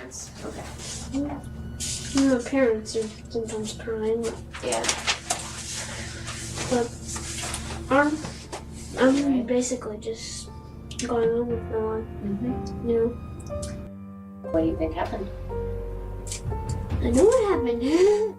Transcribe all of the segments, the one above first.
parents. Okay. My parents are sometimes crying. Yeah. But I'm basically just going on with my life. Mm-hmm. You know? What do you think happened? I know what happened.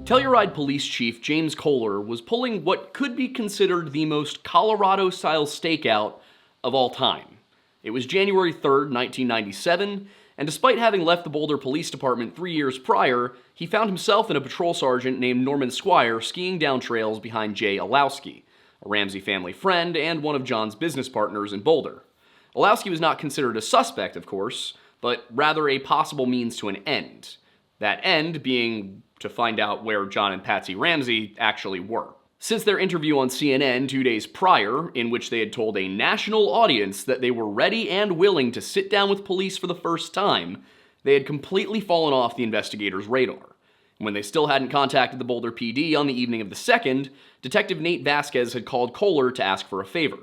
Telluride Police Chief James Kohler was pulling what could be considered the most Colorado-style stakeout of all time. It was January 3rd, 1997, and despite having left the Boulder Police Department 3 years prior, he found himself and a patrol sergeant named Norman Squire skiing down trails behind Jay Olowski, a Ramsey family friend and one of John's business partners in Boulder. Olowski was not considered a suspect, of course, but rather a possible means to an end. That end being to find out where John and Patsy Ramsey actually were. Since their interview on CNN 2 days prior, in which they had told a national audience that they were ready and willing to sit down with police for the first time, they had completely fallen off the investigators' radar. When they still hadn't contacted the Boulder PD on the evening of the 2nd, Detective Nate Vasquez had called Kohler to ask for a favor.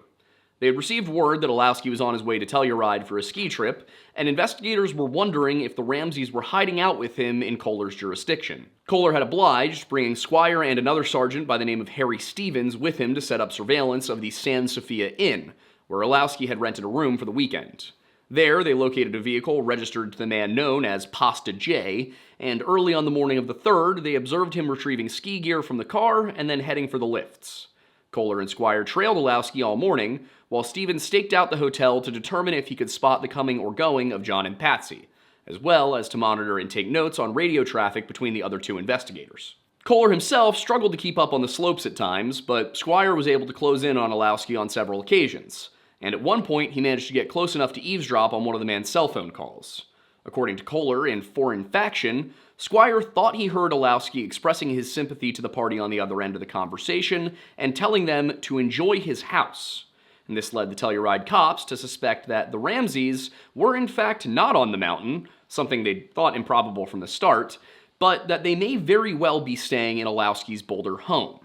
They had received word that Olowski was on his way to Telluride for a ski trip, and investigators were wondering if the Ramseys were hiding out with him in Kohler's jurisdiction. Kohler had obliged, bringing Squire and another sergeant by the name of Harry Stevens with him to set up surveillance of the San Sofia Inn, where Olowski had rented a room for the weekend. There, they located a vehicle registered to the man known as Pasta J, and early on the morning of the 3rd, they observed him retrieving ski gear from the car and then heading for the lifts. Kohler and Squire trailed Olowski all morning, while Stevens staked out the hotel to determine if he could spot the coming or going of John and Patsy, as well as to monitor and take notes on radio traffic between the other two investigators. Kohler himself struggled to keep up on the slopes at times, but Squire was able to close in on Olowski on several occasions, and at one point he managed to get close enough to eavesdrop on one of the man's cell phone calls. According to Kohler in Foreign Faction, Squire thought he heard Olowski expressing his sympathy to the party on the other end of the conversation and telling them to enjoy his house. And this led the Telluride cops to suspect that the Ramseys were in fact not on the mountain, something they'd thought improbable from the start, but that they may very well be staying in Olowski's Boulder home.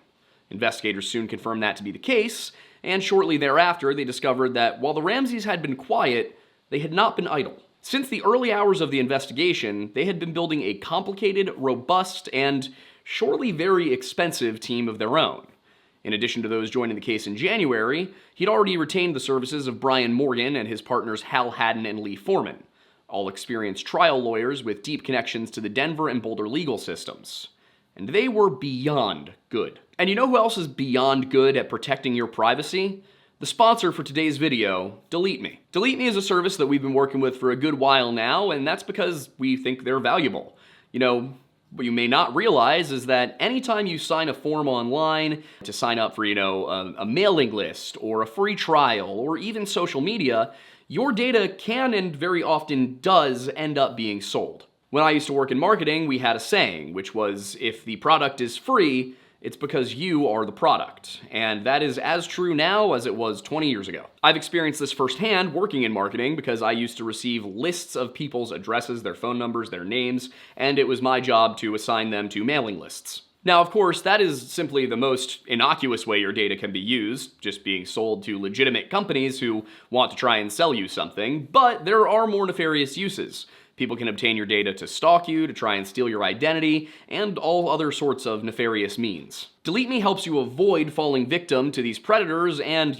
Investigators soon confirmed that to be the case, and shortly thereafter they discovered that while the Ramseys had been quiet, they had not been idle. Since the early hours of the investigation, they had been building a complicated, robust, and surely very expensive team of their own. In addition to those joining the case in January, he'd already retained the services of Brian Morgan and his partners Hal Haddon and Lee Foreman, all experienced trial lawyers with deep connections to the Denver and Boulder legal systems. And they were beyond good. And you know who else is beyond good at protecting your privacy? The sponsor for today's video, Delete Me. Delete Me is a service that we've been working with for a good while now, and that's because we think they're valuable. You know, what you may not realize is that anytime you sign a form online to sign up for, a mailing list or a free trial or even social media, your data can and very often does end up being sold. When I used to work in marketing, we had a saying, which was, if the product is free, it's because you are the product. And that is as true now as it was 20 years ago. I've experienced this firsthand working in marketing because I used to receive lists of people's addresses, their phone numbers, their names, and it was my job to assign them to mailing lists. Now, of course, that is simply the most innocuous way your data can be used, just being sold to legitimate companies who want to try and sell you something, but there are more nefarious uses. People can obtain your data to stalk you, to try and steal your identity, and all other sorts of nefarious means. Delete Me helps you avoid falling victim to these predators and,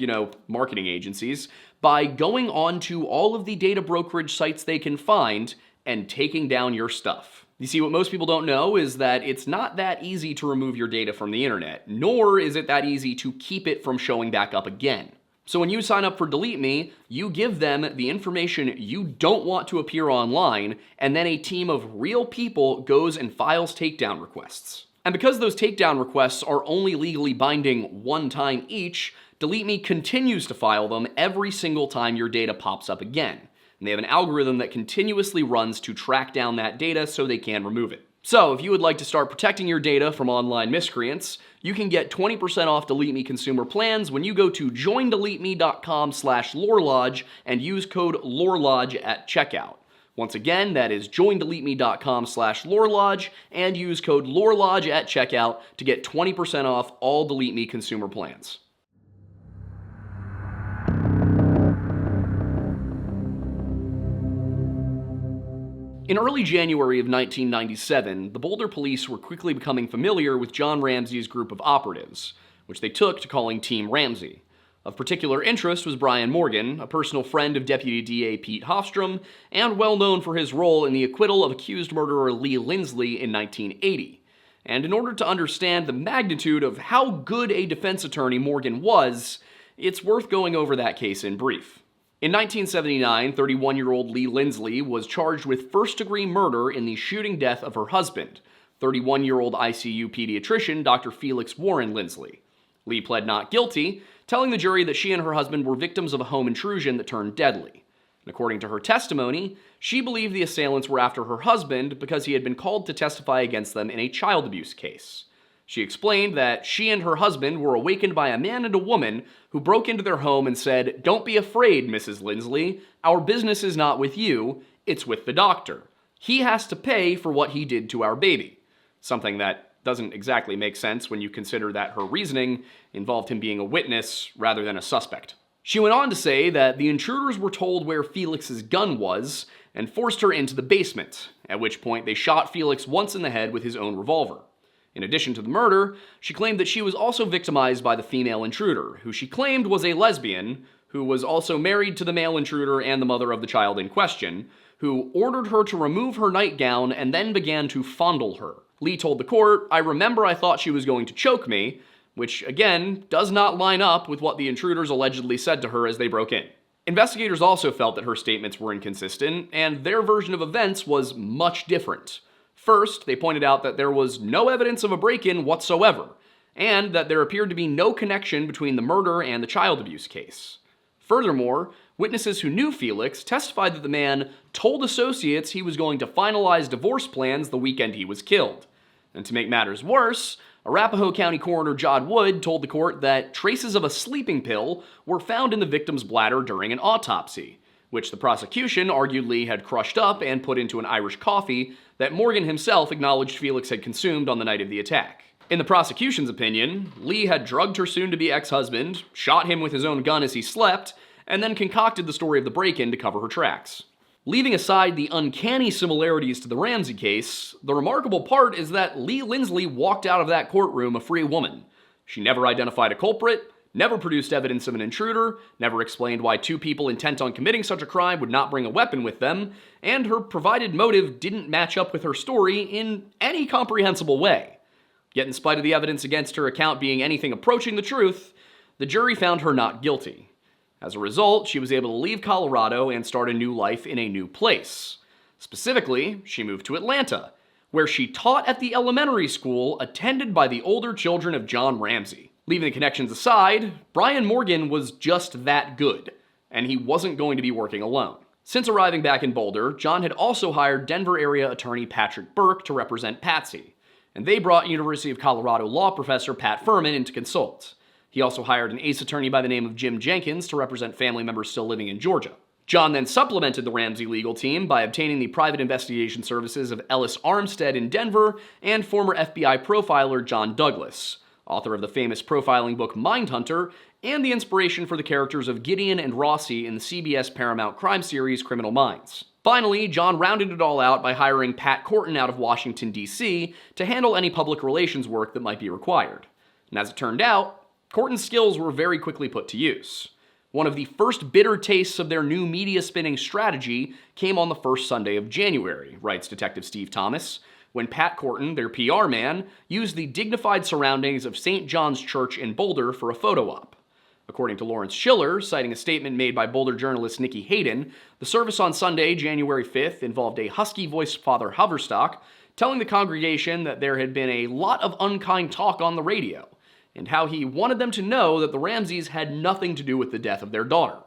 marketing agencies by going on to all of the data brokerage sites they can find and taking down your stuff. You see, what most people don't know is that it's not that easy to remove your data from the internet, nor is it that easy to keep it from showing back up again. So when you sign up for Delete Me, you give them the information you don't want to appear online, and then a team of real people goes and files takedown requests. And because those takedown requests are only legally binding one time each, Delete Me continues to file them every single time your data pops up again. and they have an algorithm that continuously runs to track down that data so they can remove it. So, if you would like to start protecting your data from online miscreants, you can get 20% off Delete Me consumer plans when you go to joindeleteme.com/lorelodge and use code LORELODGE at checkout. Once again, that is joindeleteme.com/lorelodge and use code LORELODGE at checkout to get 20% off all Delete Me consumer plans. In early January of 1997, the Boulder police were quickly becoming familiar with John Ramsey's group of operatives, which they took to calling Team Ramsey. Of particular interest was Brian Morgan, a personal friend of Deputy DA Pete Hofstrom, and well known for his role in the acquittal of accused murderer Lee Lindsley in 1980. And in order to understand the magnitude of how good a defense attorney Morgan was, it's worth going over that case in brief. In 1979, 31-year-old Lee Lindsley was charged with first-degree murder in the shooting death of her husband, 31-year-old ICU pediatrician Dr. Felix Warren Lindsley. Lee pled not guilty, telling the jury that she and her husband were victims of a home intrusion that turned deadly. And according to her testimony, she believed the assailants were after her husband because he had been called to testify against them in a child abuse case. She explained that she and her husband were awakened by a man and a woman who broke into their home and said, "Don't be afraid, Mrs. Lindsley. Our business is not with you, it's with the doctor. He has to pay for what he did to our baby." Something that doesn't exactly make sense when you consider that her reasoning involved him being a witness rather than a suspect. She went on to say that the intruders were told where Felix's gun was and forced her into the basement, at which point they shot Felix once in the head with his own revolver. In addition to the murder, she claimed that she was also victimized by the female intruder, who she claimed was a lesbian, who was also married to the male intruder and the mother of the child in question, who ordered her to remove her nightgown and then began to fondle her. Lee told the court, "I remember I thought she was going to choke me," which, again, does not line up with what the intruders allegedly said to her as they broke in. Investigators also felt that her statements were inconsistent, and their version of events was much different. First, they pointed out that there was no evidence of a break-in whatsoever, and that there appeared to be no connection between the murder and the child abuse case. Furthermore, witnesses who knew Felix testified that the man told associates he was going to finalize divorce plans the weekend he was killed. And to make matters worse, Arapahoe County Coroner John Wood told the court that traces of a sleeping pill were found in the victim's bladder during an autopsy, which the prosecution argued Lee had crushed up and put into an Irish coffee that Morgan himself acknowledged Felix had consumed on the night of the attack. In the prosecution's opinion, Lee had drugged her soon-to-be ex-husband, shot him with his own gun as he slept, and then concocted the story of the break-in to cover her tracks. Leaving aside the uncanny similarities to the Ramsey case, the remarkable part is that Lee Lindsley walked out of that courtroom a free woman. She never identified a culprit, never produced evidence of an intruder, never explained why two people intent on committing such a crime would not bring a weapon with them, and her provided motive didn't match up with her story in any comprehensible way. Yet in spite of the evidence against her account being anything approaching the truth, the jury found her not guilty. As a result, she was able to leave Colorado and start a new life in a new place. Specifically, she moved to Atlanta, where she taught at the elementary school attended by the older children of John Ramsey. Leaving the connections aside, Brian Morgan was just that good, and he wasn't going to be working alone. Since arriving back in Boulder, John had also hired Denver area attorney Patrick Burke to represent Patsy, and they brought University of Colorado law professor Pat Furman in to consult. He also hired an ace attorney by the name of Jim Jenkins to represent family members still living in Georgia. John then supplemented the Ramsey legal team by obtaining the private investigation services of Ellis Armstead in Denver and former FBI profiler John Douglas, author of the famous profiling book Mindhunter, and the inspiration for the characters of Gideon and Rossi in the CBS Paramount crime series Criminal Minds. Finally, John rounded it all out by hiring Pat Corton out of Washington, D.C. to handle any public relations work that might be required. And as it turned out, Corton's skills were very quickly put to use. One of the first bitter tastes of their new media spinning strategy came on the first Sunday of January, writes Detective Steve Thomas, when Pat Corton, their PR man, used the dignified surroundings of St. John's Church in Boulder for a photo op. According to Lawrence Schiller, citing a statement made by Boulder journalist Nikki Hayden, the service on Sunday, January 5th, involved a husky-voiced Father Haverstock telling the congregation that there had been a lot of unkind talk on the radio, and how he wanted them to know that the Ramseys had nothing to do with the death of their daughter.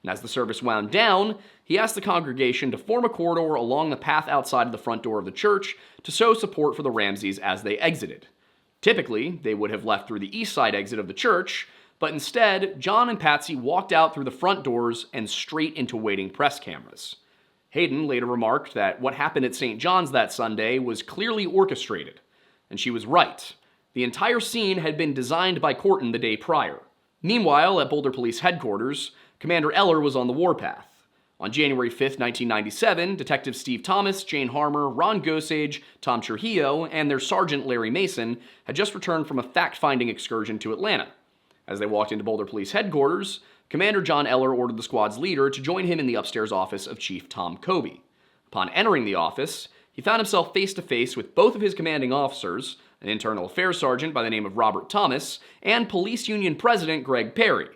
And as the service wound down, he asked the congregation to form a corridor along the path outside of the front door of the church to show support for the Ramseys as they exited. Typically, they would have left through the east side exit of the church, but instead, John and Patsy walked out through the front doors and straight into waiting press cameras. Hayden later remarked that what happened at St. John's that Sunday was clearly orchestrated, and she was right. The entire scene had been designed by Corton the day prior. Meanwhile, at Boulder Police Headquarters, Commander Eller was on the warpath. On January 5, 1997, Detective Steve Thomas, Jane Harmer, Ron Gosage, Tom Trujillo, and their Sergeant Larry Mason had just returned from a fact-finding excursion to Atlanta. As they walked into Boulder Police Headquarters, Commander John Eller ordered the squad's leader to join him in the upstairs office of Chief Tom Kobe. Upon entering the office, he found himself face-to-face with both of his commanding officers, an internal affairs sergeant by the name of Robert Thomas, and police union president Greg Perry.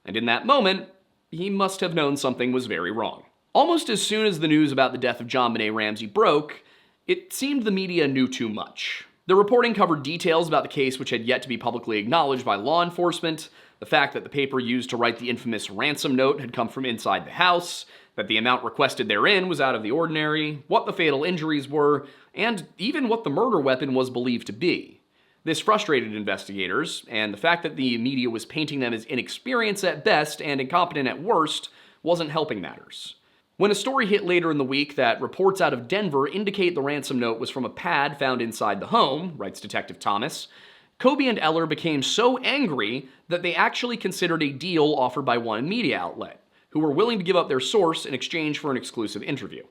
And in that moment, he must have known something was very wrong. Almost as soon as the news about the death of JonBenét Ramsey broke, it seemed the media knew too much. The reporting covered details about the case which had yet to be publicly acknowledged by law enforcement, the fact that the paper used to write the infamous ransom note had come from inside the house, that the amount requested therein was out of the ordinary, what the fatal injuries were, and even what the murder weapon was believed to be. This frustrated investigators, and the fact that the media was painting them as inexperienced at best and incompetent at worst wasn't helping matters. When a story hit later in the week that reports out of Denver indicate the ransom note was from a pad found inside the home, writes Detective Thomas, Kobe and Eller became so angry that they actually considered a deal offered by one media outlet, who were willing to give up their source in exchange for an exclusive interview.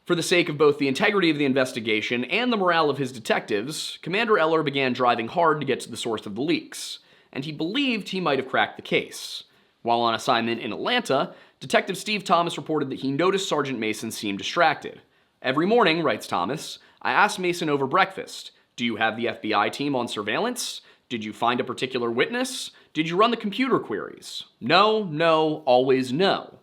For the sake of both the integrity of the investigation and the morale of his detectives, Commander Eller began driving hard to get to the source of the leaks, and he believed he might have cracked the case. While on assignment in Atlanta, Detective Steve Thomas reported that he noticed Sergeant Mason seemed distracted. Every morning, writes Thomas, I asked Mason over breakfast, do you have the FBI team on surveillance? Did you find a particular witness? Did you run the computer queries? No, no, always no.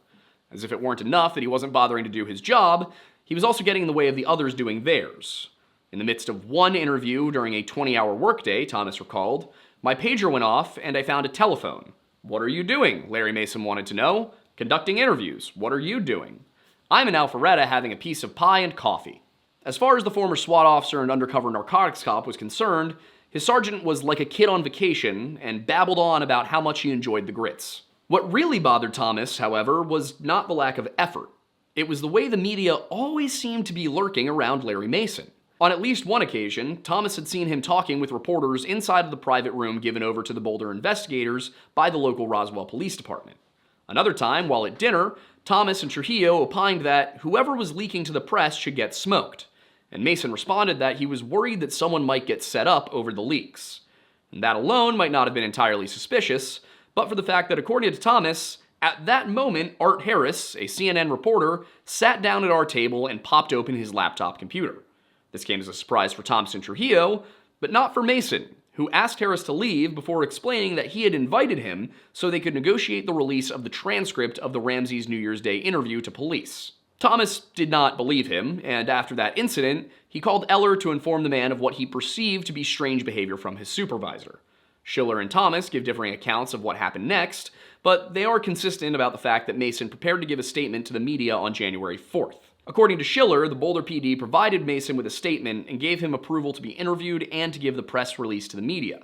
As if it weren't enough that he wasn't bothering to do his job, he was also getting in the way of the others doing theirs. In the midst of one interview during a 20-hour workday, Thomas recalled, my pager went off and I found a telephone. What are you doing? Larry Mason wanted to know. Conducting interviews. What are you doing? I'm in Alpharetta having a piece of pie and coffee. As far as the former SWAT officer and undercover narcotics cop was concerned, his sergeant was like a kid on vacation and babbled on about how much he enjoyed the grits. What really bothered Thomas, however, was not the lack of effort. It was the way the media always seemed to be lurking around Larry Mason. On at least one occasion, Thomas had seen him talking with reporters inside of the private room given over to the Boulder investigators by the local Roswell Police Department. Another time, while at dinner, Thomas and Trujillo opined that whoever was leaking to the press should get smoked, and Mason responded that he was worried that someone might get set up over the leaks. And that alone might not have been entirely suspicious, but for the fact that according to Thomas, at that moment, Art Harris, a CNN reporter, sat down at our table and popped open his laptop computer. This came as a surprise for Thomas and Trujillo, but not for Mason, who asked Harris to leave before explaining that he had invited him so they could negotiate the release of the transcript of the Ramsey's New Year's Day interview to police. Thomas did not believe him, and after that incident, he called Eller to inform the man of what he perceived to be strange behavior from his supervisor. Schiller and Thomas give differing accounts of what happened next, but they are consistent about the fact that Mason prepared to give a statement to the media on January 4th. According to Schiller, the Boulder PD provided Mason with a statement and gave him approval to be interviewed and to give the press release to the media.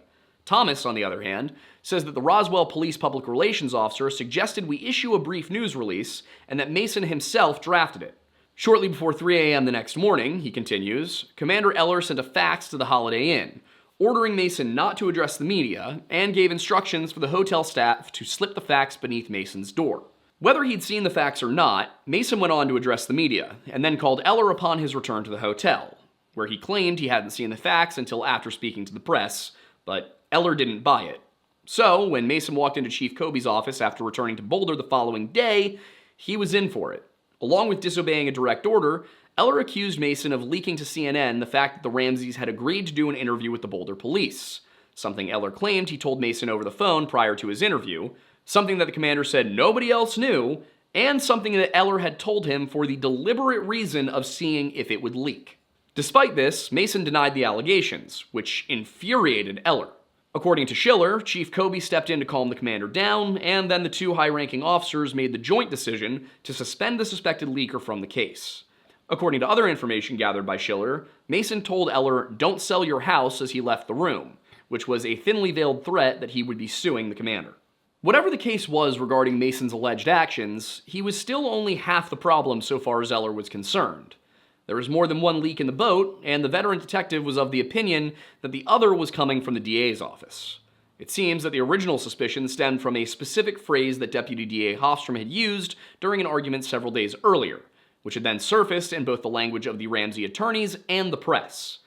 Thomas, on the other hand, says that the Roswell Police Public Relations Officer suggested we issue a brief news release and that Mason himself drafted it. Shortly before 3 a.m. the next morning, he continues, Commander Eller sent a fax to the Holiday Inn, ordering Mason not to address the media, and gave instructions for the hotel staff to slip the fax beneath Mason's door. Whether he'd seen the fax or not, Mason went on to address the media, and then called Eller upon his return to the hotel, where he claimed he hadn't seen the fax until after speaking to the press, but Eller didn't buy it. So, when Mason walked into Chief Kobe's office after returning to Boulder the following day, he was in for it. Along with disobeying a direct order, Eller accused Mason of leaking to CNN the fact that the Ramseys had agreed to do an interview with the Boulder police, something Eller claimed he told Mason over the phone prior to his interview, something that the commander said nobody else knew, and something that Eller had told him for the deliberate reason of seeing if it would leak. Despite this, Mason denied the allegations, which infuriated Eller. According to Schiller, Chief Kobe stepped in to calm the commander down, and then the two high-ranking officers made the joint decision to suspend the suspected leaker from the case. According to other information gathered by Schiller, Mason told Eller, "Don't sell your house," as he left the room, which was a thinly veiled threat that he would be suing the commander. Whatever the case was regarding Mason's alleged actions, he was still only half the problem so far as Eller was concerned. There was more than one leak in the boat, and the veteran detective was of the opinion that the other was coming from the DA's office. It seems that the original suspicion stemmed from a specific phrase that Deputy DA Hofstrom had used during an argument several days earlier, which had then surfaced in both the language of the Ramsey attorneys and the press.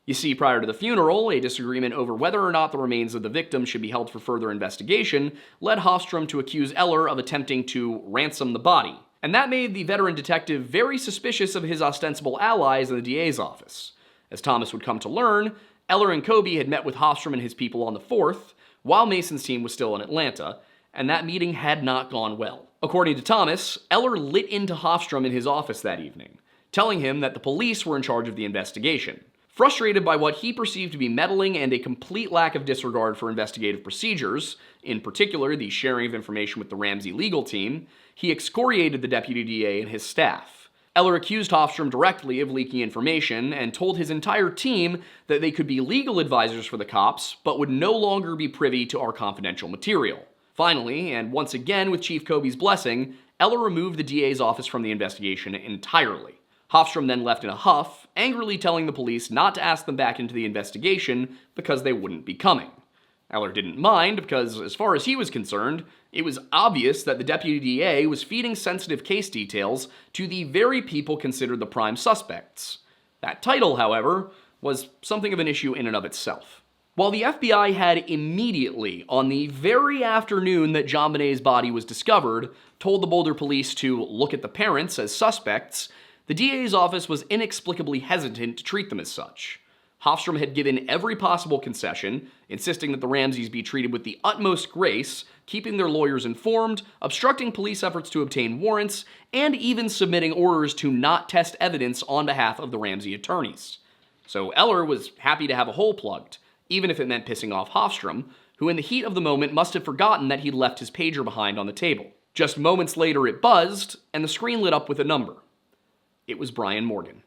You see, prior to the funeral, a disagreement over whether or not the remains of the victim should be held for further investigation led Hofstrom to accuse Eller of attempting to ransom the body. And that made the veteran detective very suspicious of his ostensible allies in the DA's office. As Thomas would come to learn, Eller and Kobe had met with Hofstrom and his people on the 4th, while Mason's team was still in Atlanta, and that meeting had not gone well. According to Thomas, Eller lit into Hofstrom in his office that evening, telling him that the police were in charge of the investigation. Frustrated by what he perceived to be meddling and a complete lack of disregard for investigative procedures, in particular the sharing of information with the Ramsey legal team, he excoriated the deputy DA and his staff. Eller accused Hofstrom directly of leaking information and told his entire team that they could be legal advisors for the cops, but would no longer be privy to our confidential material. Finally, and once again with Chief Kobe's blessing, Eller removed the DA's office from the investigation entirely. Hofstrom then left in a huff, angrily telling the police not to ask them back into the investigation because they wouldn't be coming. Eller didn't mind because, as far as he was concerned, it was obvious that the deputy DA was feeding sensitive case details to the very people considered the prime suspects. That title, however, was something of an issue in and of itself. While the FBI had immediately, on the very afternoon that JonBenét's body was discovered, told the Boulder police to look at the parents as suspects, the DA's office was inexplicably hesitant to treat them as such. Hofstrom had given every possible concession, insisting that the Ramseys be treated with the utmost grace, keeping their lawyers informed, obstructing police efforts to obtain warrants, and even submitting orders to not test evidence on behalf of the Ramsey attorneys. So Eller was happy to have a hole plugged, even if it meant pissing off Hofstrom, who in the heat of the moment must have forgotten that he'd left his pager behind on the table. Just moments later it buzzed, and the screen lit up with a number. It was Brian Morgan.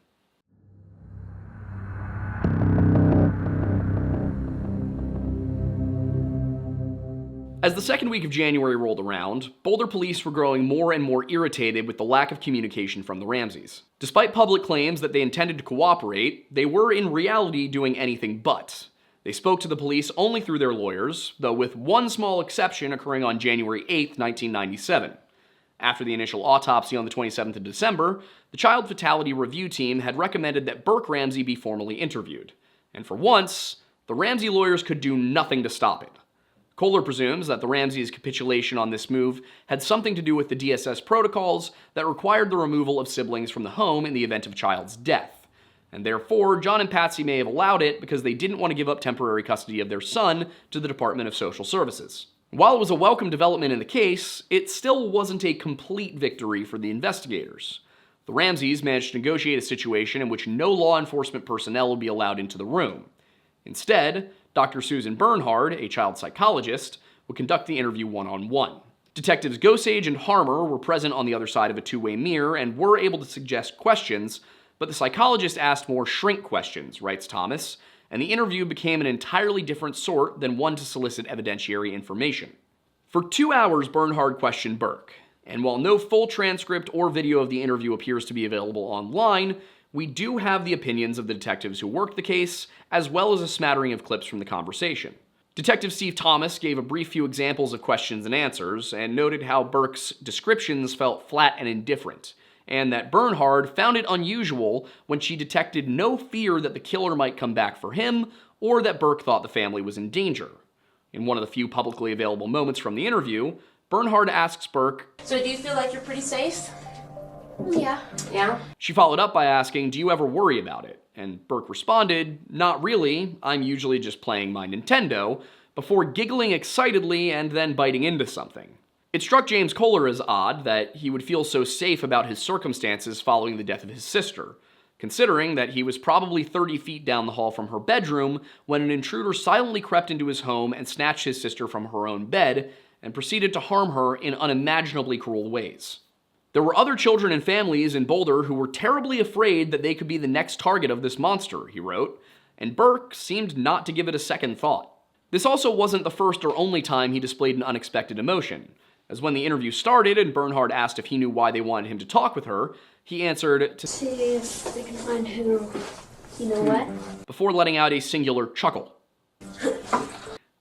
As the second week of January rolled around, Boulder police were growing more and more irritated with the lack of communication from the Ramseys. Despite public claims that they intended to cooperate, they were in reality doing anything but. They spoke to the police only through their lawyers, though with one small exception occurring on January 8, 1997. After the initial autopsy on the 27th of December, the Child Fatality Review Team had recommended that Burke Ramsey be formally interviewed. And for once, the Ramsey lawyers could do nothing to stop it. Kohler presumes that the Ramseys' capitulation on this move had something to do with the DSS protocols that required the removal of siblings from the home in the event of a child's death. And therefore, John and Patsy may have allowed it because they didn't want to give up temporary custody of their son to the Department of Social Services. While it was a welcome development in the case, it still wasn't a complete victory for the investigators. The Ramseys managed to negotiate a situation in which no law enforcement personnel would be allowed into the room. Instead, Dr. Susan Bernhard, a child psychologist, would conduct the interview one-on-one. Detectives Gosage and Harmer were present on the other side of a two-way mirror and were able to suggest questions, but the psychologist asked more shrink questions, writes Thomas, and the interview became an entirely different sort than one to solicit evidentiary information. For 2 hours, Bernhard questioned Burke, and while no full transcript or video of the interview appears to be available online, we do have the opinions of the detectives who worked the case, as well as a smattering of clips from the conversation. Detective Steve Thomas gave a brief few examples of questions and answers, and noted how Burke's descriptions felt flat and indifferent, and that Bernhard found it unusual when she detected no fear that the killer might come back for him, or that Burke thought the family was in danger. In one of the few publicly available moments from the interview, Bernhard asks Burke, "So do you feel like you're pretty safe?" Yeah. Yeah? She followed up by asking, "Do you ever worry about it?" And Burke responded, "Not really, I'm usually just playing my Nintendo," before giggling excitedly and then biting into something. It struck James Kohler as odd that he would feel so safe about his circumstances following the death of his sister, considering that he was probably 30 feet down the hall from her bedroom when an intruder silently crept into his home and snatched his sister from her own bed and proceeded to harm her in unimaginably cruel ways. There were other children and families in Boulder who were terribly afraid that they could be the next target of this monster, he wrote, and Burke seemed not to give it a second thought. This also wasn't the first or only time he displayed an unexpected emotion, as when the interview started and Bernhard asked if he knew why they wanted him to talk with her, he answered to See if they can find who, you know what? before letting out a singular chuckle.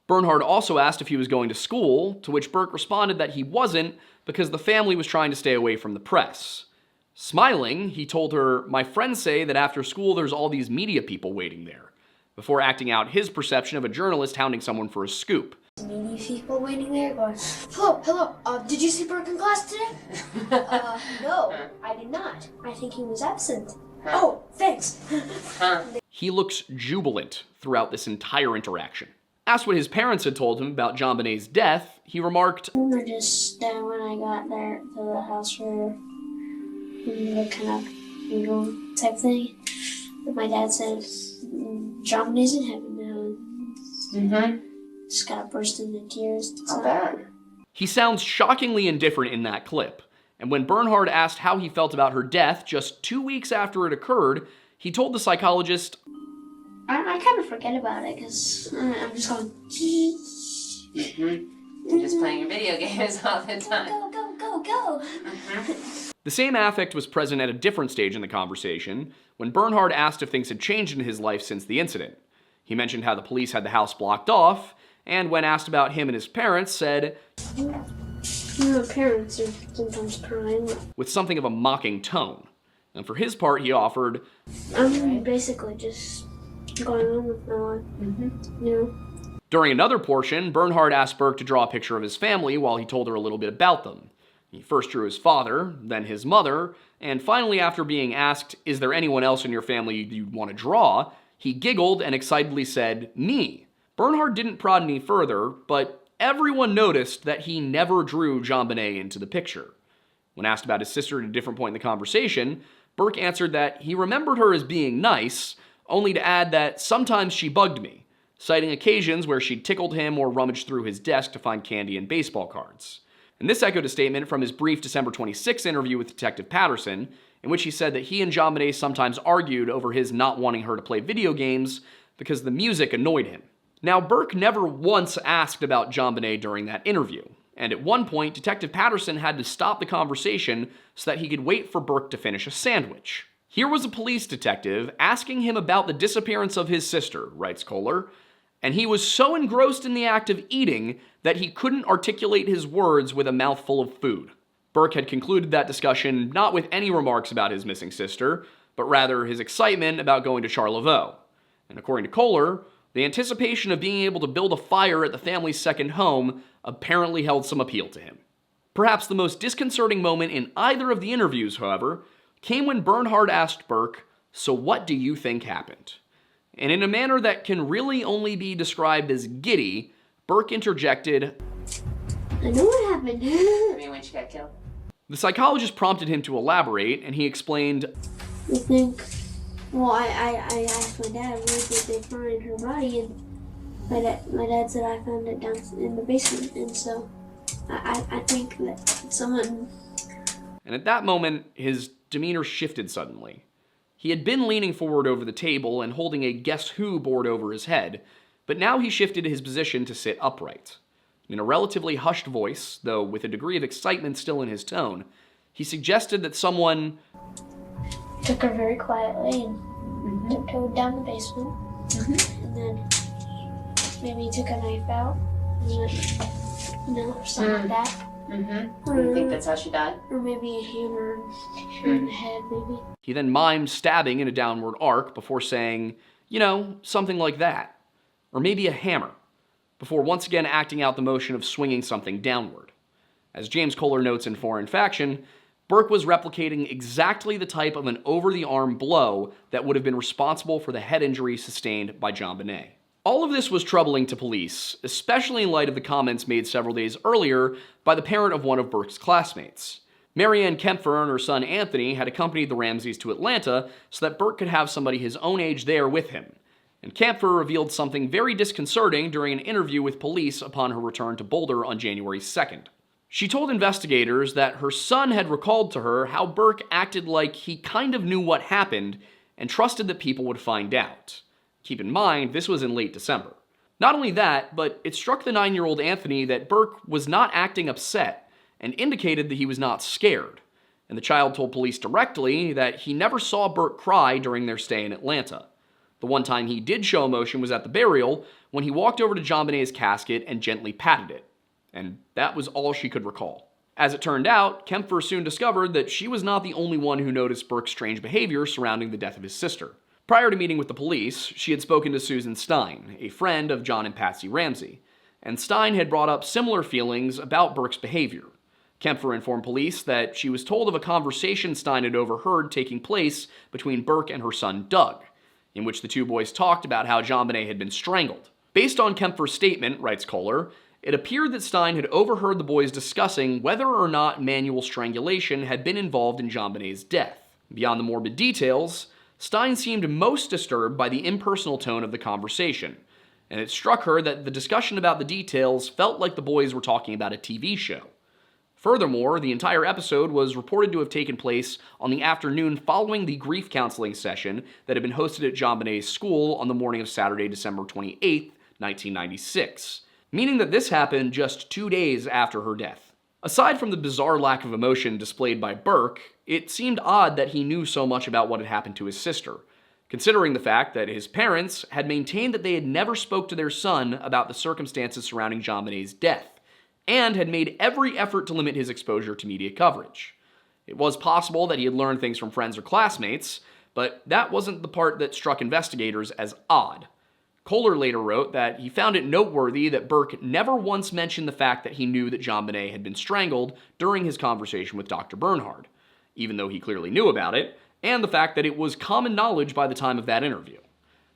Bernhard also asked if he was going to school, to which Burke responded that he wasn't because the family was trying to stay away from the press. Smiling, he told her, "My friends say that after school there's all these media people waiting there," before acting out his perception of a journalist hounding someone for a scoop. Many people waiting there going, Hello. Did you see Burke in class today? no, I did not. I think he was absent. Oh, thanks. He looks jubilant throughout this entire interaction. Asked what his parents had told him about JonBenét's death, he remarked, I just, when I got there to the house where the kind of funeral type thing, my dad said, JonBenét's in heaven now. Just got burst into tears. Not bad. He sounds shockingly indifferent in that clip, and when Bernhard asked how he felt about her death just 2 weeks after it occurred, he told the psychologist, I kind of forget about it because I'm just going. You're just playing your video games all the time. Go. The same affect was present at a different stage in the conversation, when Bernhard asked if things had changed in his life since the incident. He mentioned how the police had the house blocked off, and when asked about him and his parents, said, My parents are sometimes crying. with something of a mocking tone. And for his part, he offered, I'm basically just going on with my life, you know? During another portion, Bernhard asked Burke to draw a picture of his family while he told her a little bit about them. He first drew his father, then his mother, and finally, after being asked, "Is there anyone else in your family you'd want to draw?" he giggled and excitedly said, "Me." Bernhard didn't prod any further, but everyone noticed that he never drew JonBenét into the picture. When asked about his sister at a different point in the conversation, Burke answered that he remembered her as being nice, only to add that sometimes she bugged me, citing occasions where she'd tickled him or rummaged through his desk to find candy and baseball cards. And this echoed a statement from his brief December 26 interview with Detective Patterson, in which he said that he and JonBenét sometimes argued over his not wanting her to play video games because the music annoyed him. Now, Burke never once asked about JonBenét during that interview, and at one point, Detective Patterson had to stop the conversation so that he could wait for Burke to finish a sandwich. Here was a police detective asking him about the disappearance of his sister, writes Kohler, and he was so engrossed in the act of eating that he couldn't articulate his words with a mouthful of food. Burke had concluded that discussion not with any remarks about his missing sister, but rather his excitement about going to Charlevoix. And according to Kohler, the anticipation of being able to build a fire at the family's second home apparently held some appeal to him. Perhaps the most disconcerting moment in either of the interviews, however, came when Bernhard asked Burke, "So what do you think happened?" And in a manner that can really only be described as giddy, Burke interjected, I know what happened. I mean, when she got killed. The psychologist prompted him to elaborate, and he explained, I think, well, I asked my dad, where did they find her body? And my dad said I found it down in the basement. And so I think that someone... And at that moment, his demeanor shifted suddenly. He had been leaning forward over the table and holding a Guess Who board over his head, but now he shifted his position to sit upright. In a relatively hushed voice, though with a degree of excitement still in his tone, he suggested that someone took her very quietly and tiptoed down the basement. And then maybe took a knife out. And then, or something like that. You think that's how she died? Or maybe a hammer in the head, maybe. He then mimed stabbing in a downward arc before saying, something like that. Or maybe a hammer, before once again acting out the motion of swinging something downward. As James Kohler notes in Foreign Faction, Burke was replicating exactly the type of an over-the-arm blow that would have been responsible for the head injury sustained by JonBenét. All of this was troubling to police, especially in light of the comments made several days earlier by the parent of one of Burke's classmates. Marianne Kempfer and her son Anthony had accompanied the Ramseys to Atlanta so that Burke could have somebody his own age there with him. And Kempfer revealed something very disconcerting during an interview with police upon her return to Boulder on January 2nd. She told investigators that her son had recalled to her how Burke acted like he kind of knew what happened and trusted that people would find out. Keep in mind, this was in late December. Not only that, but it struck the 9-year-old Anthony that Burke was not acting upset and indicated that he was not scared. And the child told police directly that he never saw Burke cry during their stay in Atlanta. The one time he did show emotion was at the burial, when he walked over to JonBenét's casket and gently patted it. And that was all she could recall. As it turned out, Kempfer soon discovered that she was not the only one who noticed Burke's strange behavior surrounding the death of his sister. Prior to meeting with the police, she had spoken to Susan Stein, a friend of John and Patsy Ramsey, and Stein had brought up similar feelings about Burke's behavior. Kempfer informed police that she was told of a conversation Stein had overheard taking place between Burke and her son Doug, in which the two boys talked about how JonBenét had been strangled. Based on Kempfer's statement, writes Kohler, it appeared that Stein had overheard the boys discussing whether or not manual strangulation had been involved in JonBenét's death. Beyond the morbid details, Stein seemed most disturbed by the impersonal tone of the conversation, and it struck her that the discussion about the details felt like the boys were talking about a TV show. Furthermore, the entire episode was reported to have taken place on the afternoon following the grief counseling session that had been hosted at JonBenét's school on the morning of Saturday, December 28, 1996, meaning that this happened just 2 days after her death. Aside from the bizarre lack of emotion displayed by Burke, it seemed odd that he knew so much about what had happened to his sister, considering the fact that his parents had maintained that they had never spoke to their son about the circumstances surrounding JonBenét's death, and had made every effort to limit his exposure to media coverage. It was possible that he had learned things from friends or classmates, but that wasn't the part that struck investigators as odd. Kohler later wrote that he found it noteworthy that Burke never once mentioned the fact that he knew that JonBenét had been strangled during his conversation with Dr. Bernhard, even though he clearly knew about it, and the fact that it was common knowledge by the time of that interview.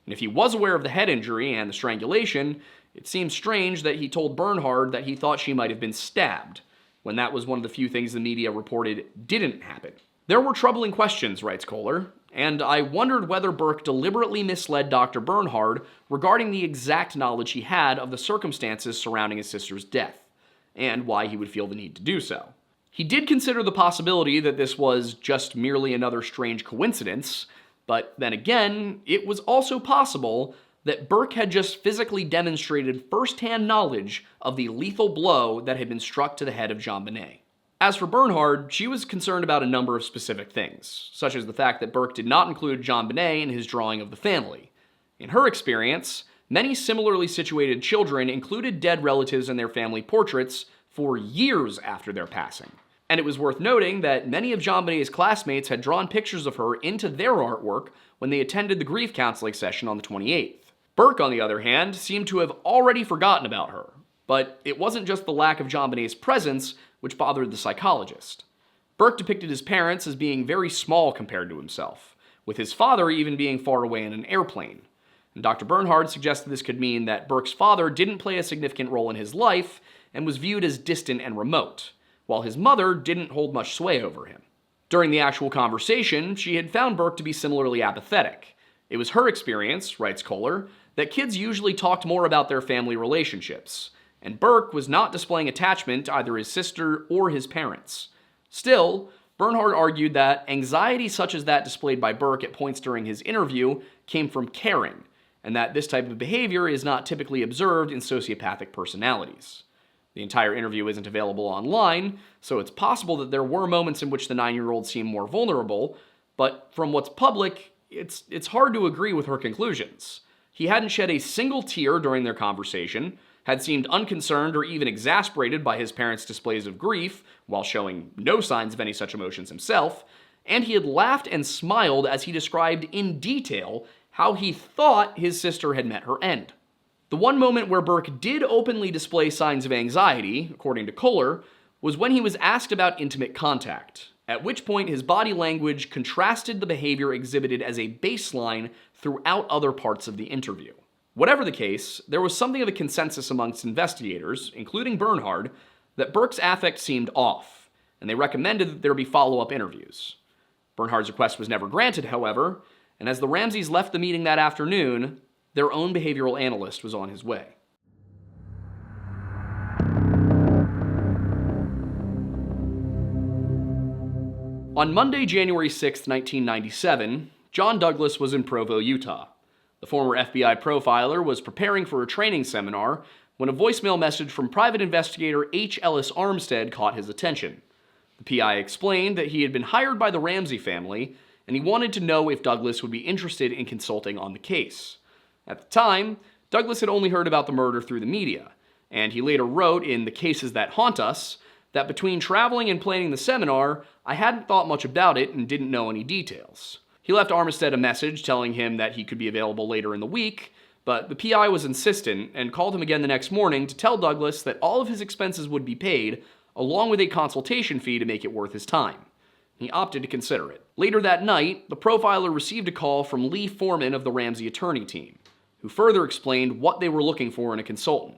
And if he was aware of the head injury and the strangulation, it seems strange that he told Bernhard that he thought she might have been stabbed, when that was one of the few things the media reported didn't happen. There were troubling questions, writes Kohler, and I wondered whether Burke deliberately misled Dr. Bernhard regarding the exact knowledge he had of the circumstances surrounding his sister's death, and why he would feel the need to do so. He did consider the possibility that this was just merely another strange coincidence, but then again, it was also possible that Burke had just physically demonstrated first-hand knowledge of the lethal blow that had been struck to the head of JonBenét. As for Bernhard, she was concerned about a number of specific things, such as the fact that Burke did not include JonBenét in his drawing of the family. In her experience, many similarly situated children included dead relatives in their family portraits for years after their passing. And it was worth noting that many of JonBenét's classmates had drawn pictures of her into their artwork when they attended the grief counseling session on the 28th. Burke, on the other hand, seemed to have already forgotten about her, but it wasn't just the lack of JonBenét's presence which bothered the psychologist. Burke depicted his parents as being very small compared to himself, with his father even being far away in an airplane. And Dr. Bernhard suggested this could mean that Burke's father didn't play a significant role in his life and was viewed as distant and remote, while his mother didn't hold much sway over him. During the actual conversation, she had found Burke to be similarly apathetic. It was her experience, writes Kohler, that kids usually talked more about their family relationships, and Burke was not displaying attachment to either his sister or his parents. Still, Bernhard argued that anxiety such as that displayed by Burke at points during his interview came from caring, and that this type of behavior is not typically observed in sociopathic personalities. The entire interview isn't available online, so it's possible that there were moments in which the 9-year-old seemed more vulnerable, but from what's public, it's hard to agree with her conclusions. He hadn't shed a single tear during their conversation, had seemed unconcerned or even exasperated by his parents' displays of grief, while showing no signs of any such emotions himself, and he had laughed and smiled as he described in detail how he thought his sister had met her end. The one moment where Burke did openly display signs of anxiety, according to Kohler, was when he was asked about intimate contact, at which point his body language contrasted the behavior exhibited as a baseline throughout other parts of the interview. Whatever the case, there was something of a consensus amongst investigators, including Bernhard, that Burke's affect seemed off, and they recommended that there be follow-up interviews. Bernhard's request was never granted, however, and as the Ramseys left the meeting that afternoon, their own behavioral analyst was on his way. On Monday, January 6, 1997, John Douglas was in Provo, Utah. The former FBI profiler was preparing for a training seminar when a voicemail message from private investigator H. Ellis Armstead caught his attention. The PI explained that he had been hired by the Ramsey family, and he wanted to know if Douglas would be interested in consulting on the case. At the time, Douglas had only heard about the murder through the media, and he later wrote in The Cases That Haunt Us that between traveling and planning the seminar, I hadn't thought much about it and didn't know any details. He left Armstead a message telling him that he could be available later in the week, but the PI was insistent and called him again the next morning to tell Douglas that all of his expenses would be paid, along with a consultation fee to make it worth his time. He opted to consider it. Later that night, the profiler received a call from Lee Foreman of the Ramsey attorney team, who further explained what they were looking for in a consultant.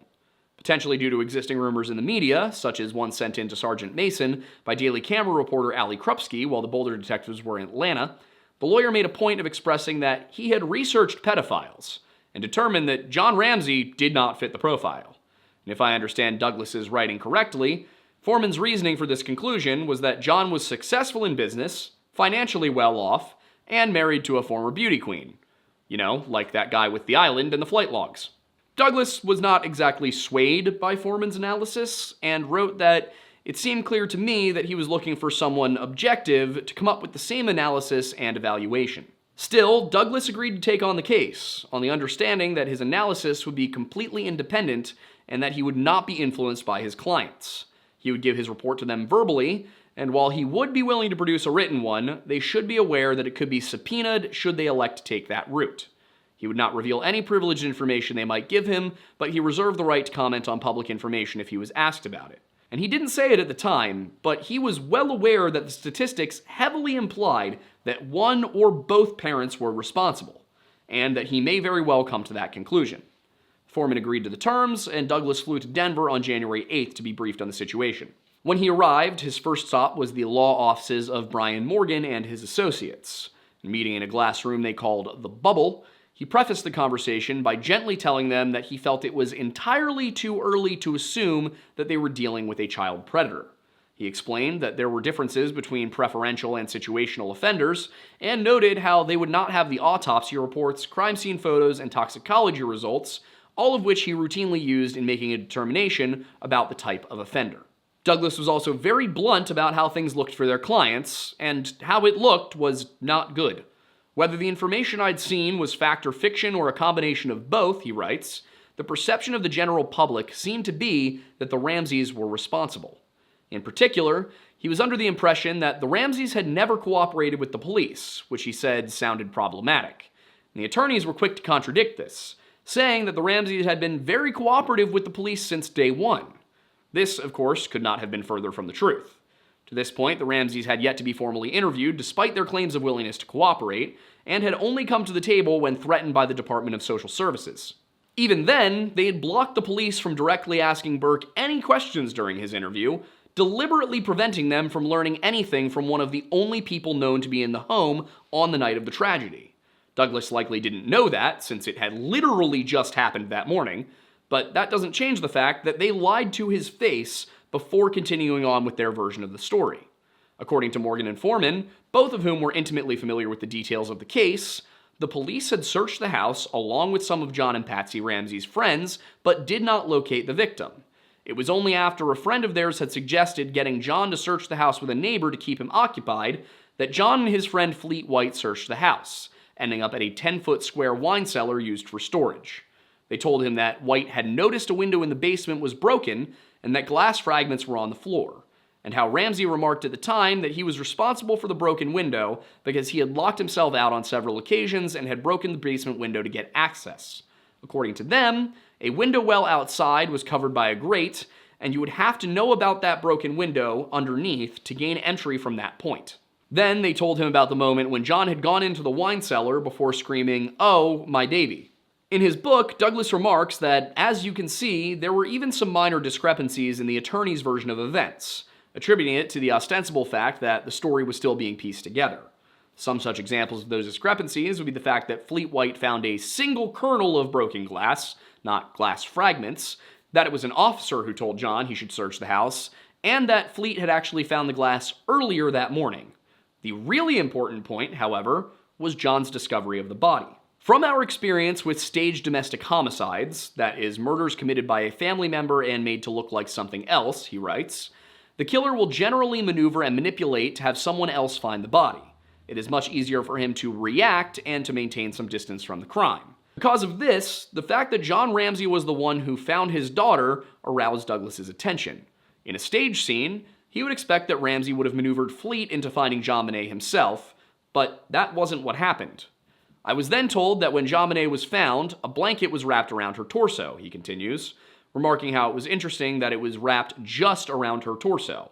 Potentially due to existing rumors in the media, such as one sent in to Sergeant Mason by Daily Camera reporter Ali Krupski while the Boulder detectives were in Atlanta, the lawyer made a point of expressing that he had researched pedophiles and determined that John Ramsey did not fit the profile. And if I understand Douglas's writing correctly, Foreman's reasoning for this conclusion was that John was successful in business, financially well off, and married to a former beauty queen. You know, like that guy with the island and the flight logs. Douglas was not exactly swayed by Foreman's analysis, and wrote that it seemed clear to me that he was looking for someone objective to come up with the same analysis and evaluation. Still, Douglas agreed to take on the case, on the understanding that his analysis would be completely independent and that he would not be influenced by his clients. He would give his report to them verbally, and while he would be willing to produce a written one, they should be aware that it could be subpoenaed should they elect to take that route. He would not reveal any privileged information they might give him, but he reserved the right to comment on public information if he was asked about it. And he didn't say it at the time, but he was well aware that the statistics heavily implied that one or both parents were responsible, and that he may very well come to that conclusion. Foreman agreed to the terms, and Douglas flew to Denver on January 8th to be briefed on the situation. When he arrived, his first stop was the law offices of Brian Morgan and his associates. Meeting in a glass room they called the Bubble, he prefaced the conversation by gently telling them that he felt it was entirely too early to assume that they were dealing with a child predator. He explained that there were differences between preferential and situational offenders, and noted how they would not have the autopsy reports, crime scene photos, and toxicology results, all of which he routinely used in making a determination about the type of offender. Douglas was also very blunt about how things looked for their clients, and how it looked was not good. Whether the information I'd seen was fact or fiction or a combination of both, he writes, the perception of the general public seemed to be that the Ramseys were responsible. In particular, he was under the impression that the Ramseys had never cooperated with the police, which he said sounded problematic. And the attorneys were quick to contradict this, saying that the Ramseys had been very cooperative with the police since day one. This, of course, could not have been further from the truth. To this point, the Ramseys had yet to be formally interviewed despite their claims of willingness to cooperate, and had only come to the table when threatened by the Department of Social Services. Even then, they had blocked the police from directly asking Burke any questions during his interview, deliberately preventing them from learning anything from one of the only people known to be in the home on the night of the tragedy. Douglas likely didn't know that, since it had literally just happened that morning, but that doesn't change the fact that they lied to his face before continuing on with their version of the story. According to Morgan and Foreman, both of whom were intimately familiar with the details of the case, the police had searched the house along with some of John and Patsy Ramsey's friends, but did not locate the victim. It was only after a friend of theirs had suggested getting John to search the house with a neighbor to keep him occupied that John and his friend Fleet White searched the house, ending up at a 10-foot square wine cellar used for storage. They told him that White had noticed a window in the basement was broken and that glass fragments were on the floor, and how Ramsey remarked at the time that he was responsible for the broken window because he had locked himself out on several occasions and had broken the basement window to get access. According to them, a window well outside was covered by a grate, and you would have to know about that broken window underneath to gain entry from that point. Then they told him about the moment when John had gone into the wine cellar before screaming, "Oh, my Davy." In his book, Douglas remarks that, as you can see, there were even some minor discrepancies in the attorney's version of events, attributing it to the ostensible fact that the story was still being pieced together. Some such examples of those discrepancies would be the fact that Fleet White found a single kernel of broken glass, not glass fragments, that it was an officer who told John he should search the house, and that Fleet had actually found the glass earlier that morning. The really important point, however, was John's discovery of the body. From our experience with staged domestic homicides, that is, murders committed by a family member and made to look like something else, he writes, the killer will generally maneuver and manipulate to have someone else find the body. It is much easier for him to react and to maintain some distance from the crime. Because of this, the fact that John Ramsey was the one who found his daughter aroused Douglas's attention. In a stage scene, he would expect that Ramsey would have maneuvered Fleet into finding JonBenét himself, but that wasn't what happened. I was then told that when JonBenét was found, a blanket was wrapped around her torso, he continues, remarking how it was interesting that it was wrapped just around her torso.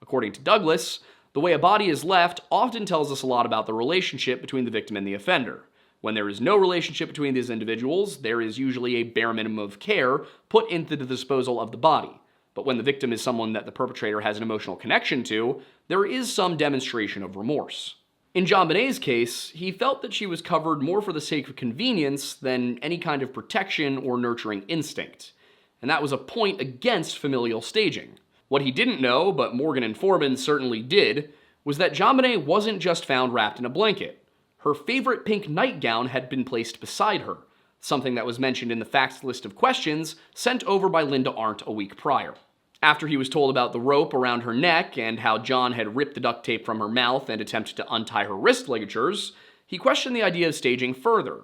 According to Douglas, the way a body is left often tells us a lot about the relationship between the victim and the offender. When there is no relationship between these individuals, there is usually a bare minimum of care put into the disposal of the body. But when the victim is someone that the perpetrator has an emotional connection to, there is some demonstration of remorse. In JonBenét's case, he felt that she was covered more for the sake of convenience than any kind of protection or nurturing instinct. And that was a point against familial staging. What he didn't know, but Morgan and Foreman certainly did, was that JonBenét wasn't just found wrapped in a blanket. Her favorite pink nightgown had been placed beside her, something that was mentioned in the facts list of questions sent over by Linda Arndt a week prior. After he was told about the rope around her neck and how John had ripped the duct tape from her mouth and attempted to untie her wrist ligatures, he questioned the idea of staging further.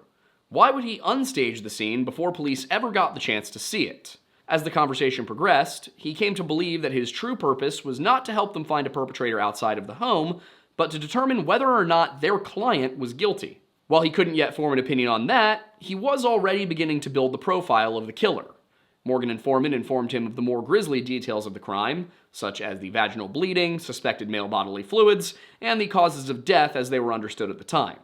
Why would he unstage the scene before police ever got the chance to see it? As the conversation progressed, he came to believe that his true purpose was not to help them find a perpetrator outside of the home, but to determine whether or not their client was guilty. While he couldn't yet form an opinion on that, he was already beginning to build the profile of the killer. Morgan and Foreman informed him of the more grisly details of the crime, such as the vaginal bleeding, suspected male bodily fluids, and the causes of death as they were understood at the time.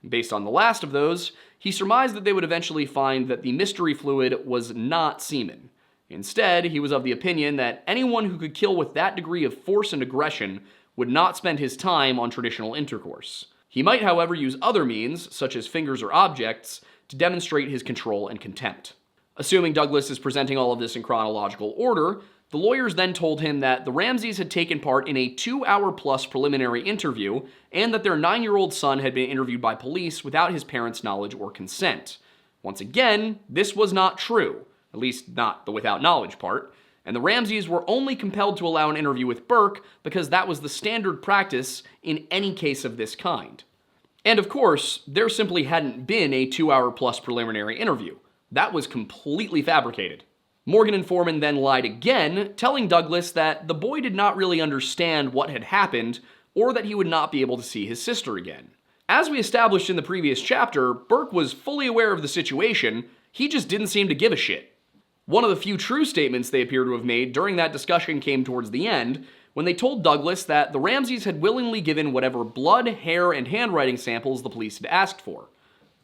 Based on the last of those, he surmised that they would eventually find that the mystery fluid was not semen. Instead, he was of the opinion that anyone who could kill with that degree of force and aggression would not spend his time on traditional intercourse. He might, however, use other means, such as fingers or objects, to demonstrate his control and contempt. Assuming Douglas is presenting all of this in chronological order, the lawyers then told him that the Ramseys had taken part in a 2-hour-plus preliminary interview and that their 9-year-old son had been interviewed by police without his parents' knowledge or consent. Once again, this was not true, at least not the without knowledge part, and the Ramseys were only compelled to allow an interview with Burke because that was the standard practice in any case of this kind. And of course, there simply hadn't been a 2-hour-plus preliminary interview. That was completely fabricated. Morgan and Foreman then lied again, telling Douglas that the boy did not really understand what had happened or that he would not be able to see his sister again. As we established in the previous chapter, Burke was fully aware of the situation, he just didn't seem to give a shit. One of the few true statements they appear to have made during that discussion came towards the end, when they told Douglas that the Ramseys had willingly given whatever blood, hair, and handwriting samples the police had asked for.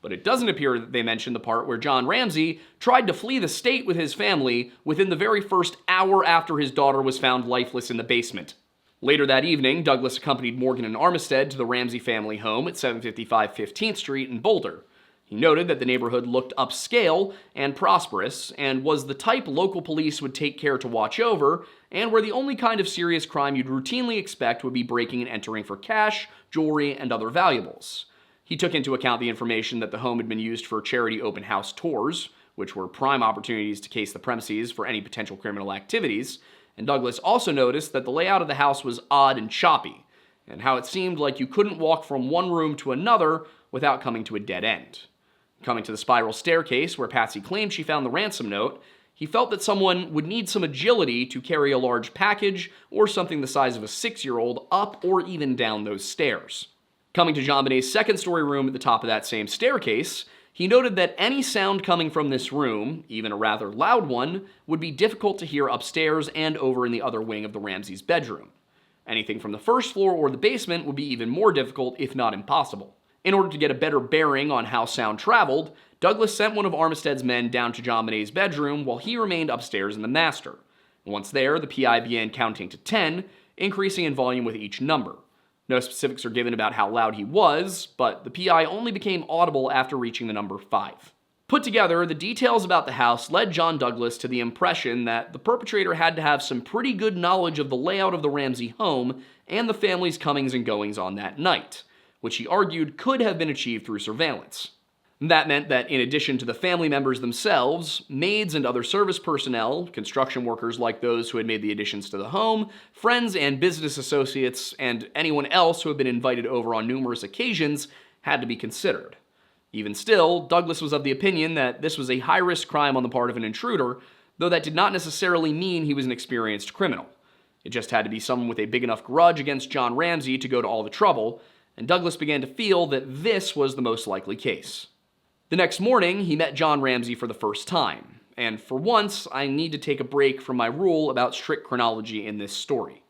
But it doesn't appear that they mentioned the part where John Ramsey tried to flee the state with his family within the very first hour after his daughter was found lifeless in the basement. Later that evening, Douglas accompanied Morgan and Armistead to the Ramsey family home at 755 15th Street in Boulder. He noted that the neighborhood looked upscale and prosperous, and was the type local police would take care to watch over, and where the only kind of serious crime you'd routinely expect would be breaking and entering for cash, jewelry, and other valuables. He took into account the information that the home had been used for charity open house tours, which were prime opportunities to case the premises for any potential criminal activities, and Douglas also noticed that the layout of the house was odd and choppy, and how it seemed like you couldn't walk from one room to another without coming to a dead end. Coming to the spiral staircase where Patsy claimed she found the ransom note, he felt that someone would need some agility to carry a large package or something the size of a 6-year-old up or even down those stairs. Coming to JonBenét's second-story room at the top of that same staircase, he noted that any sound coming from this room, even a rather loud one, would be difficult to hear upstairs and over in the other wing of the Ramseys' bedroom. Anything from the first floor or the basement would be even more difficult, if not impossible. In order to get a better bearing on how sound traveled, Douglas sent one of Armistead's men down to JonBenét's bedroom while he remained upstairs in the master. Once there, the PI began counting to 10, increasing in volume with each number. No specifics are given about how loud he was, but the PI only became audible after reaching the number 5. Put together, the details about the house led John Douglas to the impression that the perpetrator had to have some pretty good knowledge of the layout of the Ramsey home and the family's comings and goings on that night, which he argued could have been achieved through surveillance. That meant that in addition to the family members themselves, maids and other service personnel, construction workers like those who had made the additions to the home, friends and business associates, and anyone else who had been invited over on numerous occasions had to be considered. Even still, Douglas was of the opinion that this was a high-risk crime on the part of an intruder, though that did not necessarily mean he was an experienced criminal. It just had to be someone with a big enough grudge against John Ramsey to go to all the trouble, and Douglas began to feel that this was the most likely case. The next morning, he met John Ramsey for the first time, and for once, I need to take a break from my rule about strict chronology in this story.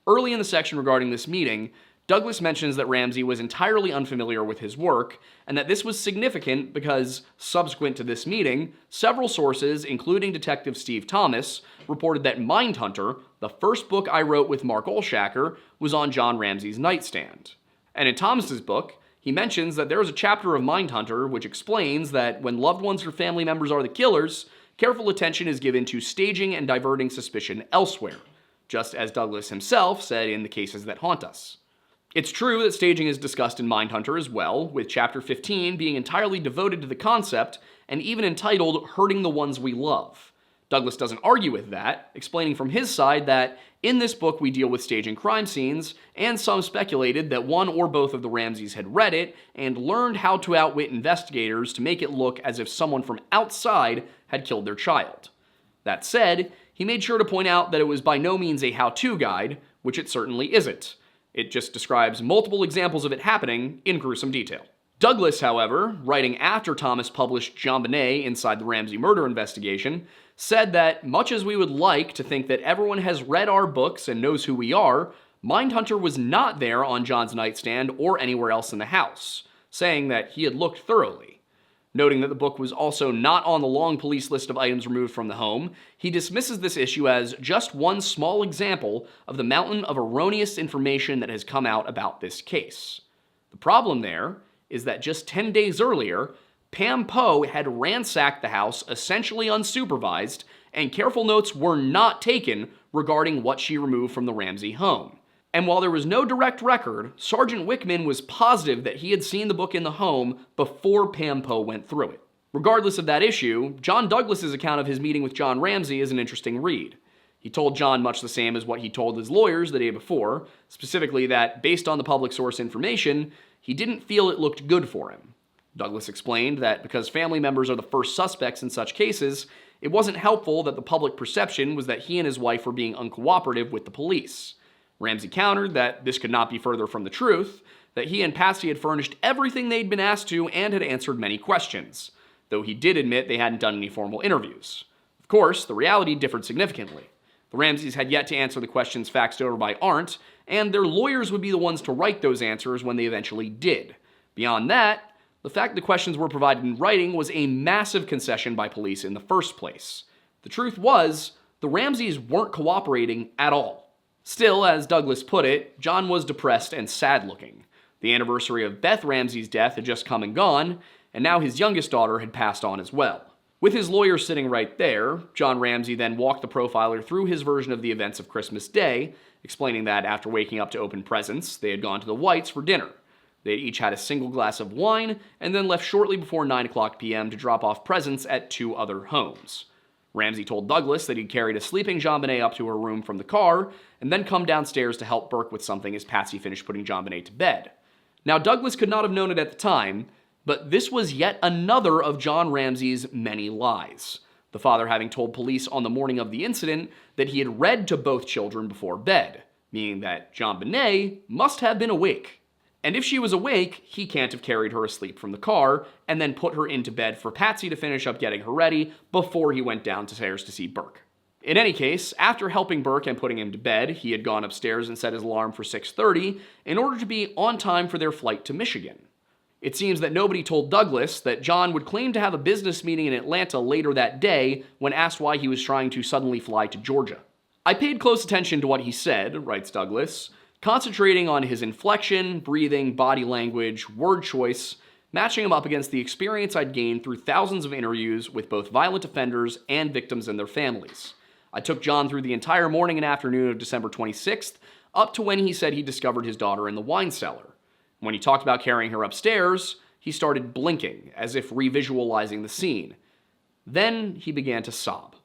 Early in the section regarding this meeting, Douglas mentions that Ramsey was entirely unfamiliar with his work, and that this was significant because, subsequent to this meeting, several sources, including Detective Steve Thomas, reported that Mindhunter, the first book I wrote with Mark Olshacker, was on John Ramsey's nightstand. And in Thomas's book, he mentions that there is a chapter of Mindhunter which explains that when loved ones or family members are the killers, careful attention is given to staging and diverting suspicion elsewhere, just as Douglas himself said in The Cases That Haunt Us. It's true that staging is discussed in Mindhunter as well, with chapter 15 being entirely devoted to the concept and even entitled Hurting the Ones We Love. Douglas doesn't argue with that, explaining from his side that in this book we deal with staging crime scenes, and some speculated that one or both of the Ramseys had read it and learned how to outwit investigators to make it look as if someone from outside had killed their child. That said, he made sure to point out that it was by no means a how-to guide, which it certainly isn't. It just describes multiple examples of it happening in gruesome detail. Douglas, however, writing after Thomas published JonBenét Inside the Ramsey Murder Investigation, said that much as we would like to think that everyone has read our books and knows who we are, Mindhunter was not there on John's nightstand or anywhere else in the house, saying that he had looked thoroughly. Noting that the book was also not on the long police list of items removed from the home, he dismisses this issue as just one small example of the mountain of erroneous information that has come out about this case. The problem there is that just 10 days earlier, Pam Poe had ransacked the house essentially unsupervised, and careful notes were not taken regarding what she removed from the Ramsey home. And while there was no direct record, Sergeant Wickman was positive that he had seen the book in the home before Pam Poe went through it. Regardless of that issue, John Douglas's account of his meeting with John Ramsey is an interesting read. He told John much the same as what he told his lawyers the day before, specifically that, based on the public source information, he didn't feel it looked good for him. Douglas explained that because family members are the first suspects in such cases, it wasn't helpful that the public perception was that he and his wife were being uncooperative with the police. Ramsey countered that this could not be further from the truth, that he and Patsy had furnished everything they'd been asked to and had answered many questions, though he did admit they hadn't done any formal interviews. Of course, the reality differed significantly. The Ramseys had yet to answer the questions faxed over by Arndt, and their lawyers would be the ones to write those answers when they eventually did. Beyond that, the fact the questions were provided in writing was a massive concession by police in the first place. The truth was, the Ramseys weren't cooperating at all. Still, as Douglas put it, John was depressed and sad-looking. The anniversary of Beth Ramsey's death had just come and gone, and now his youngest daughter had passed on as well. With his lawyer sitting right there, John Ramsey then walked the profiler through his version of the events of Christmas Day, explaining that after waking up to open presents, they had gone to the Whites for dinner. They each had a single glass of wine, and then left shortly before 9:00 p.m. to drop off presents at 2 other homes. Ramsey told Douglas that he'd carried a sleeping JonBenét up to her room from the car, and then come downstairs to help Burke with something as Patsy finished putting JonBenét to bed. Now, Douglas could not have known it at the time, but this was yet another of John Ramsey's many lies. The father having told police on the morning of the incident that he had read to both children before bed, meaning that JonBenét must have been awake. And if she was awake, he can't have carried her asleep from the car and then put her into bed for Patsy to finish up getting her ready before he went downstairs to see Burke. In any case, after helping Burke and putting him to bed, he had gone upstairs and set his alarm for 6:30 in order to be on time for their flight to Michigan. It seems that nobody told Douglas that John would claim to have a business meeting in Atlanta later that day when asked why he was trying to suddenly fly to Georgia. I paid close attention to what he said, writes Douglas, concentrating on his inflection, breathing, body language, word choice, matching him up against the experience I'd gained through thousands of interviews with both violent offenders and victims and their families. I took John through the entire morning and afternoon of December 26th, up to when he said he discovered his daughter in the wine cellar. When he talked about carrying her upstairs, he started blinking, as if revisualizing the scene. Then he began to sob.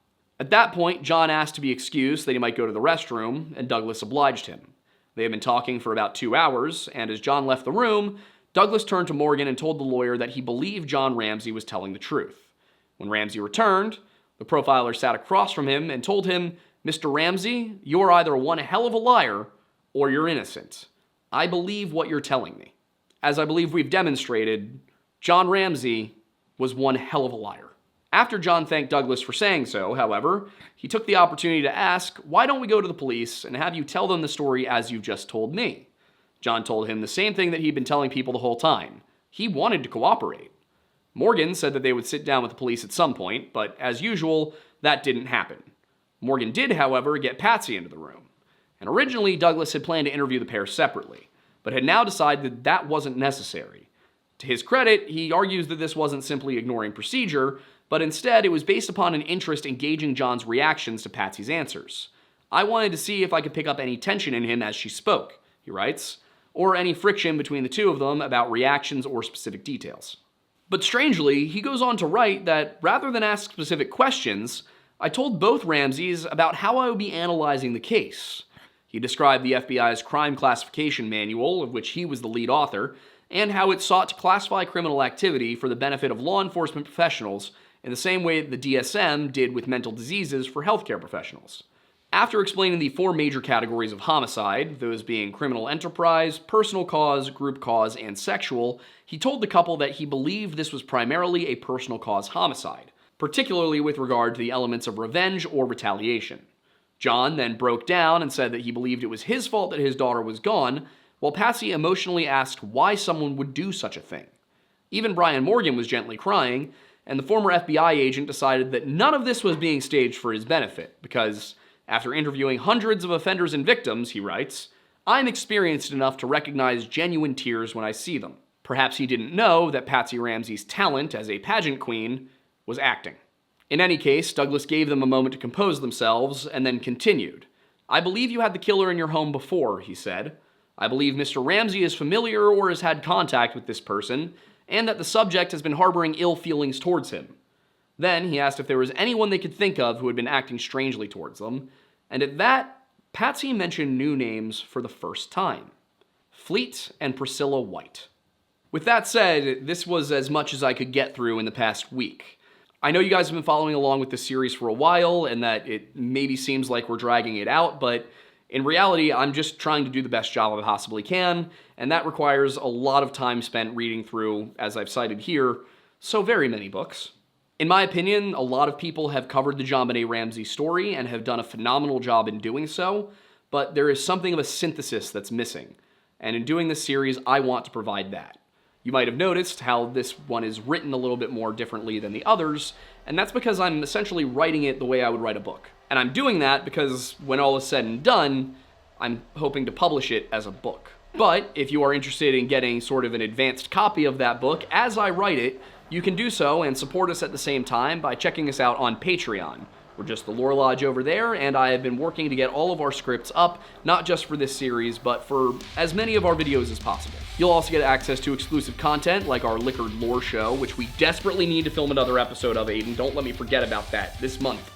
At that point, John asked to be excused that he might go to the restroom, and Douglas obliged him. They had been talking for about 2 hours, and as John left the room, Douglas turned to Morgan and told the lawyer that he believed John Ramsey was telling the truth. When Ramsey returned, the profiler sat across from him and told him, "Mr. Ramsey, you are either one hell of a liar or you're innocent. I believe what you're telling me." As I believe we've demonstrated, John Ramsey was one hell of a liar. After John thanked Douglas for saying so, however, he took the opportunity to ask, "Why don't we go to the police and have you tell them the story as you've just told me?" John told him the same thing that he'd been telling people the whole time. He wanted to cooperate. Morgan said that they would sit down with the police at some point, but as usual, that didn't happen. Morgan did, however, get Patsy into the room. And originally, Douglas had planned to interview the pair separately, but had now decided that that wasn't necessary. To his credit, he argues that this wasn't simply ignoring procedure, but instead it was based upon an interest in gauging John's reactions to Patsy's answers. "I wanted to see if I could pick up any tension in him as she spoke," he writes, "or any friction between the two of them about reactions or specific details." But strangely, he goes on to write that rather than ask specific questions, I told both Ramseys about how I would be analyzing the case. He described the FBI's crime classification manual, of which he was the lead author, and how it sought to classify criminal activity for the benefit of law enforcement professionals in the same way that the DSM did with mental diseases for healthcare professionals. After explaining the 4 major categories of homicide, those being criminal enterprise, personal cause, group cause, and sexual, he told the couple that he believed this was primarily a personal cause homicide, particularly with regard to the elements of revenge or retaliation. John then broke down and said that he believed it was his fault that his daughter was gone, while Patsy emotionally asked why someone would do such a thing. Even Brian Morgan was gently crying, and the former FBI agent decided that none of this was being staged for his benefit, because after interviewing hundreds of offenders and victims, he writes, "I'm experienced enough to recognize genuine tears when I see them." Perhaps he didn't know that Patsy Ramsey's talent as a pageant queen was acting. In any case, Douglas gave them a moment to compose themselves, and then continued. "I believe you had the killer in your home before," he said. "I believe Mr. Ramsey is familiar or has had contact with this person, and that the subject has been harboring ill feelings towards him." Then he asked if there was anyone they could think of who had been acting strangely towards them, and at that, Patsy mentioned new names for the first time. Fleet and Priscilla White. With that said, this was as much as I could get through in the past week. I know you guys have been following along with this series for a while, and that it maybe seems like we're dragging it out, but in reality, I'm just trying to do the best job I possibly can, and that requires a lot of time spent reading through, as I've cited here, so very many books. In my opinion, a lot of people have covered the JonBenét Ramsey story and have done a phenomenal job in doing so, but there is something of a synthesis that's missing, and in doing this series, I want to provide that. You might have noticed how this one is written a little bit more differently than the others, and that's because I'm essentially writing it the way I would write a book. And I'm doing that because when all is said and done, I'm hoping to publish it as a book. But if you are interested in getting sort of an advanced copy of that book as I write it, you can do so and support us at the same time by checking us out on Patreon. We're just the Lore Lodge over there, and I have been working to get all of our scripts up, not just for this series, but for as many of our videos as possible. You'll also get access to exclusive content, like our Liquored Lore show, which we desperately need to film another episode of, Aiden. Don't let me forget about that. This month.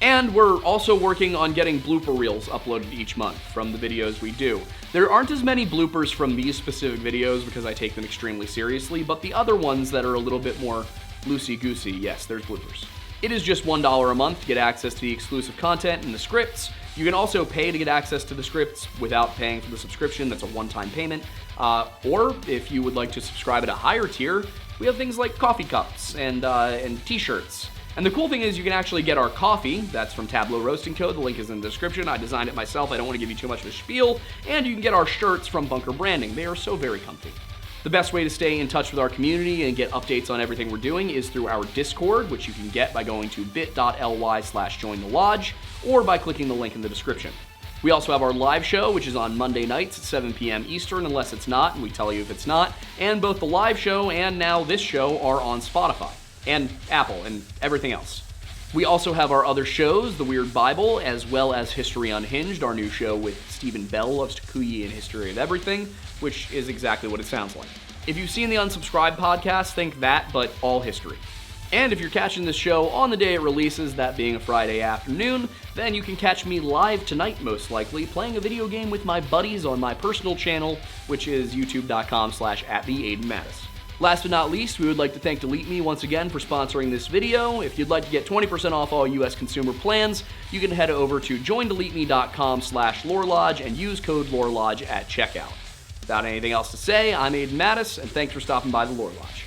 And we're also working on getting blooper reels uploaded each month from the videos we do. There aren't as many bloopers from these specific videos because I take them extremely seriously, but the other ones that are a little bit more loosey-goosey, yes, there's bloopers. It is just $1 a month to get access to the exclusive content and the scripts. You can also pay to get access to the scripts without paying for the subscription. That's a one-time payment. Or if you would like to subscribe at a higher tier, we have things like coffee cups and t-shirts. And the cool thing is you can actually get our coffee. That's from Tableau Roasting Co. The link is in the description. I designed it myself. I don't want to give you too much of a spiel. And you can get our shirts from Bunker Branding. They are so very comfy. The best way to stay in touch with our community and get updates on everything we're doing is through our Discord, which you can get by going to bit.ly/jointhelodge or by clicking the link in the description. We also have our live show, which is on Monday nights at 7 p.m. Eastern, unless it's not, and we tell you if it's not. And both the live show and now this show are on Spotify and Apple and everything else. We also have our other shows, The Weird Bible, as well as History Unhinged, our new show with Stephen Bell of Takuyi and History of Everything, which is exactly what it sounds like. If you've seen the Unsubscribed podcast, think that, but all history. And if you're catching this show on the day it releases, that being a Friday afternoon, then you can catch me live tonight, most likely, playing a video game with my buddies on my personal channel, which is youtube.com/@theaidenmattis. Last but not least, we would like to thank Delete Me once again for sponsoring this video. If you'd like to get 20% off all US consumer plans, you can head over to joindeleteme.com/lorelodge and use code lorelodge at checkout. Without anything else to say, I'm Aiden Mattis, and thanks for stopping by the Lore Lodge.